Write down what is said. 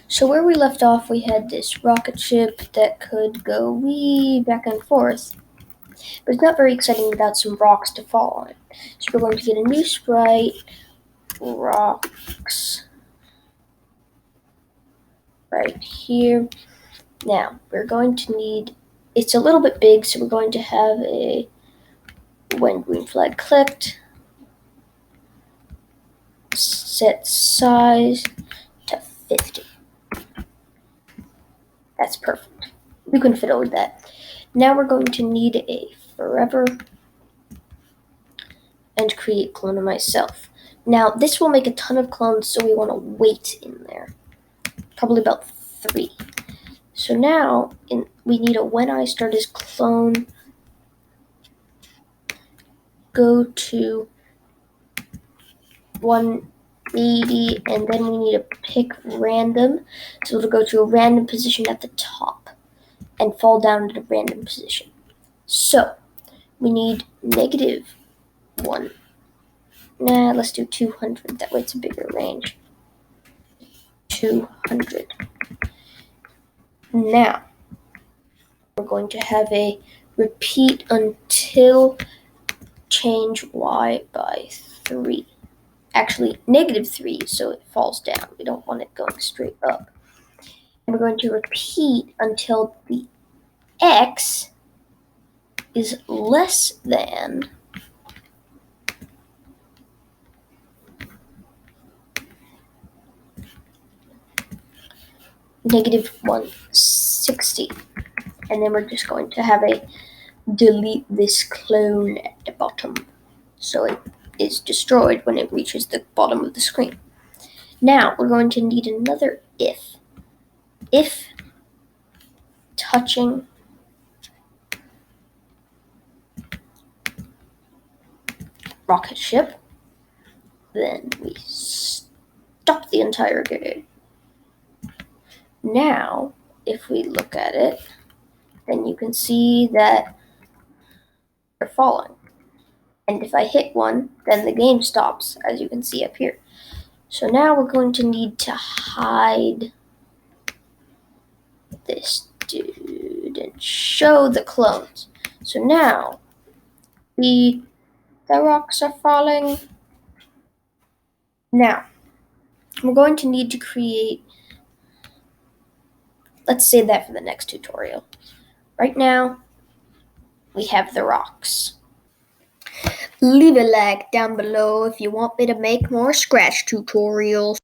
So where we left off, we had this rocket ship that could go wee back and forth, but it's not very exciting without some rocks to fall on it. So we're going to get a new sprite, rocks, right here. Now, we're going to need, it's a little bit big, so we're going to have a, when green flag clicked, set size to 50. That's perfect. We can fiddle with that. Now we're going to need a forever and create clone of myself. Now this will make a ton of clones, so we want to wait in there. Probably about 3. So now we need a when I start as clone, go to 180, and then we need to pick random. So it'll go to a random position at the top and fall down to the random position. So we need -1. Nah, let's do 200. That way it's a bigger range. 200. Now, we're going to have a repeat until change y by 3. Actually, -3, so it falls down. We don't want it going straight up. And we're going to repeat until the x is less than -160. And then we're just going to have a delete this clone at the bottom, so it is destroyed when it reaches the bottom of the screen. Now we're going to need another if. If touching rocket ship, then we stop the entire game. Now, if we look at it, then you can see that they're falling. And if I hit one, then the game stops, as you can see up here. So now we're going to need to hide this dude and show the clones. So now the rocks are falling. Now we're going to need to create, let's save that for the next tutorial. Right now we have the rocks. Leave a like down below if you want me to make more Scratch tutorials.